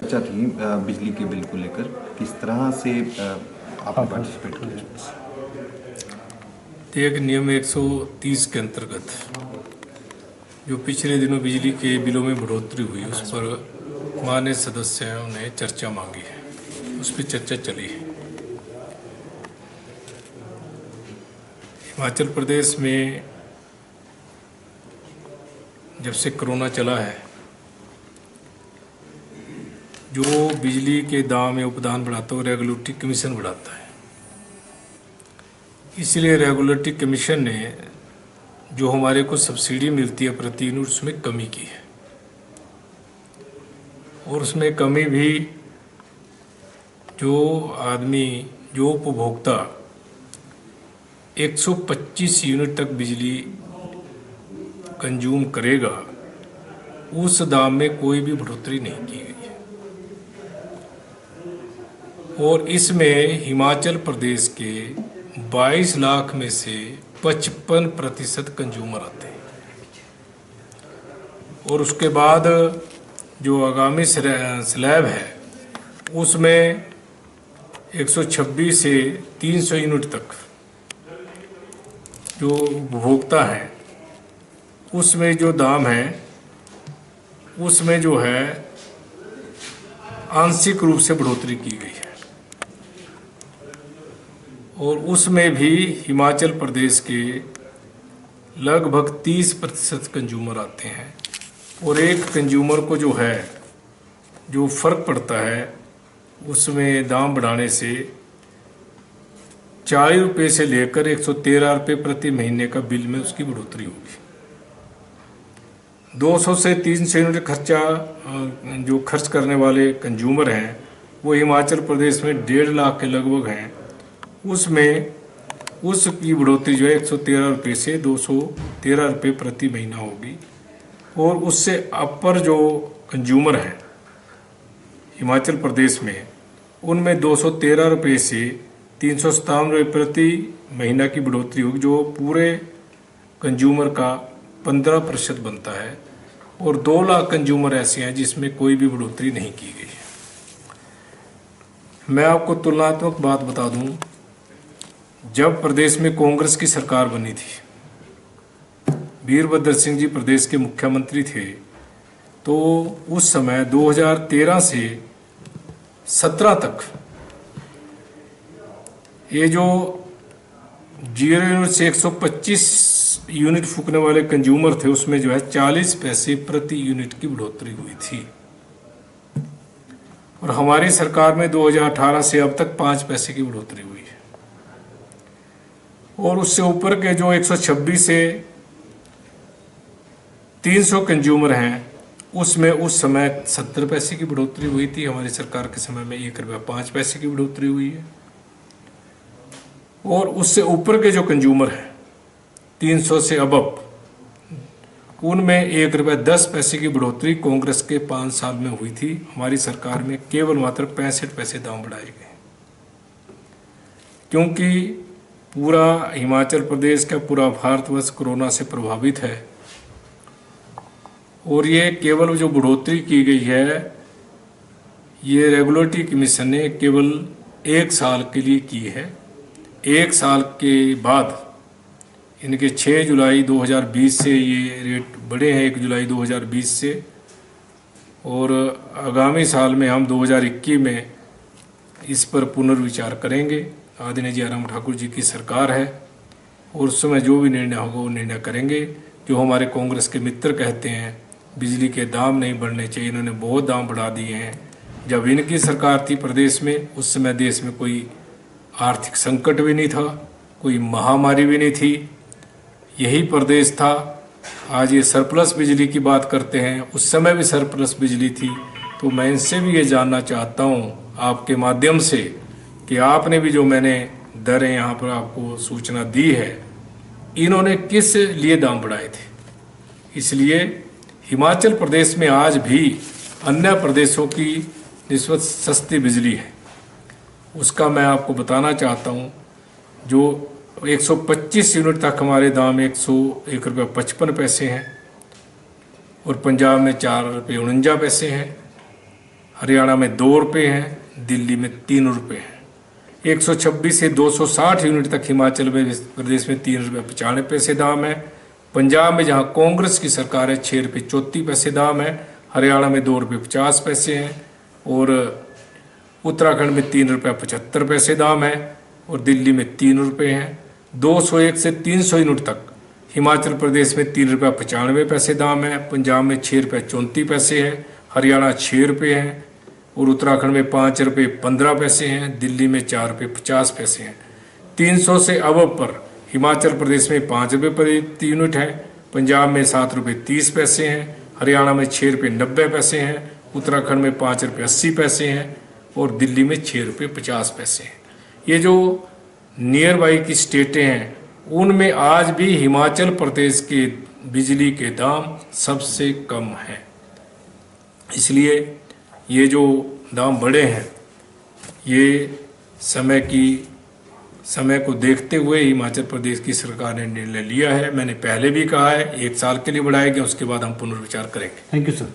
चर्चा थी बिजली के बिल को लेकर, किस तरह से आपने पार्टिसिपेट किया? एक नियम 130 के अंतर्गत जो पिछले दिनों बिजली के बिलों में बढ़ोतरी हुई, उस पर माननीय सदस्यों ने चर्चा मांगी है, उस पर चर्चा चली है। हिमाचल प्रदेश में जब से कोरोना चला है, जो बिजली के दाम में उपदान बढ़ाता है वो रेगुलेटरी कमीशन बढ़ाता है। इसलिए रेगुलेटरी कमीशन ने जो हमारे को सब्सिडी मिलती है प्रति यूनिट, उसमें कमी की है। और उसमें कमी भी जो उपभोक्ता 125 यूनिट तक बिजली कंज्यूम करेगा, उस दाम में कोई भी बढ़ोतरी नहीं की गई है। और इसमें हिमाचल प्रदेश के 22 लाख में से 55% कंज्यूमर आते हैं। और उसके बाद जो आगामी स्लैब है, उसमें 126 से 300 यूनिट तक जो उपभोक्ता है, उसमें जो दाम है, उसमें जो है आंशिक रूप से बढ़ोतरी की गई है। और उसमें भी हिमाचल प्रदेश के लगभग 30% कंज्यूमर आते हैं। और एक कंज्यूमर को जो है, जो फर्क पड़ता है, उसमें दाम बढ़ाने से 40 रुपये से लेकर 113 रुपये प्रति महीने का बिल में उसकी बढ़ोतरी होगी। 200 से 300 यूनिट जो खर्च करने वाले कंज्यूमर हैं, वो हिमाचल प्रदेश में 1.5 लाख के लगभग हैं। उसमें उसकी बढ़ोतरी जो है 113 रुपये से 213 रुपये प्रति महीना होगी। और उससे अपर जो कंज्यूमर हैं हिमाचल प्रदेश में, उनमें 213 रुपये से 357 रुपये प्रति महीना की बढ़ोतरी होगी, जो पूरे कंज्यूमर का 15% बनता है। और 2 लाख कंज्यूमर ऐसे हैं जिसमें कोई भी बढ़ोतरी नहीं की गई है। मैं आपको तुलनात्मक बात बता दूं, जब प्रदेश में कांग्रेस की सरकार बनी थी, वीरभद्र सिंह जी प्रदेश के मुख्यमंत्री थे, तो उस समय 2013 से 17 तक ये जो 0 यूनिट से 125 यूनिट फूकने वाले कंज्यूमर थे, उसमें जो है 40 पैसे प्रति यूनिट की बढ़ोतरी हुई थी। और हमारी सरकार में 2018 से अब तक 5 पैसे की बढ़ोतरी हुई है। और उससे ऊपर के जो 126 से 300 कंज्यूमर हैं, उसमें उस समय 70 पैसे की बढ़ोतरी हुई थी। हमारी सरकार के समय में 1 रुपया 5 पैसे की बढ़ोतरी हुई है। और उससे ऊपर के जो कंज्यूमर हैं 300 से अबव, उनमें 1 रुपया 10 पैसे की बढ़ोतरी कांग्रेस के 5 साल में हुई थी। हमारी सरकार में केवल मात्र 65 पैसे दाम बढ़ाए गए, क्योंकि पूरा हिमाचल प्रदेश का पूरा भारतवर्ष कोरोना से प्रभावित है। और ये केवल जो बढ़ोतरी की गई है, ये रेगुलेटरी कमीशन ने केवल 1 साल के लिए की है। 1 साल के बाद इनके 6 जुलाई 2020 से ये रेट बढ़े हैं, 1 जुलाई 2020 से। और आगामी साल में हम 2021 में इस पर पुनर्विचार करेंगे। आदरणीय जयराम ठाकुर जी की सरकार है, और उस समय जो भी निर्णय होगा वो निर्णय करेंगे। जो हमारे कांग्रेस के मित्र कहते हैं बिजली के दाम नहीं बढ़ने चाहिए, इन्होंने बहुत दाम बढ़ा दिए हैं। जब इनकी सरकार थी प्रदेश में, उस समय देश में कोई आर्थिक संकट भी नहीं था, कोई महामारी भी नहीं थी, यही प्रदेश था। आज ये सरप्लस बिजली की बात करते हैं, उस समय भी सरप्लस बिजली थी। तो मैं इनसे भी ये जानना चाहता हूँ आपके माध्यम से कि आपने भी जो मैंने दरें यहाँ पर आपको सूचना दी है, इन्होंने किस लिए दाम बढ़ाए थे। इसलिए हिमाचल प्रदेश में आज भी अन्य प्रदेशों की निस्बत सस्ती बिजली है। उसका मैं आपको बताना चाहता हूँ। जो 125 25 यूनिट तक हमारे दाम 101 रुपये 55 पैसे हैं और पंजाब में 4 रुपये 49 पैसे हैं, हरियाणा में 2 रुपये हैं, दिल्ली में 3 रुपये हैं। 126 से 260 यूनिट तक हिमाचल प्रदेश में 3 रुपये 95 पैसे दाम है। पंजाब में जहां कांग्रेस की सरकार है 6 रुपये 34 पैसे दाम है, हरियाणा में 2 रुपये 50 पैसे हैं और उत्तराखंड में 3 रुपये 75 पैसे दाम है और दिल्ली में 3 रुपये हैं। 201 से 300 यूनिट तक हिमाचल प्रदेश में 3 रुपये 95 पैसे दाम है, पंजाब में 6 रुपये 34 पैसे है, हरियाणा 6 रुपये हैं और उत्तराखंड में 5 रुपये 15 पैसे हैं, दिल्ली में 4 रुपये 50 पैसे हैं। 300 से अब पर हिमाचल प्रदेश में 5 रुपये प्रति यूनिट है, पंजाब में 7 रुपये 30 पैसे हैं, हरियाणा में 6 रुपये 90 पैसे हैं, उत्तराखंड में 5 रुपये 80 पैसे हैं और दिल्ली में 6 रुपये 50 पैसे हैं। ये जो नियर बाई की स्टेटें हैं उनमें आज भी हिमाचल प्रदेश के बिजली के दाम सबसे कम हैं। इसलिए ये जो दाम बढ़े हैं ये समय को देखते हुए हिमाचल प्रदेश की सरकार ने निर्णय लिया है। मैंने पहले भी कहा है 1 साल के लिए बढ़ाएंगे, उसके बाद हम पुनर्विचार करेंगे। Thank you sir.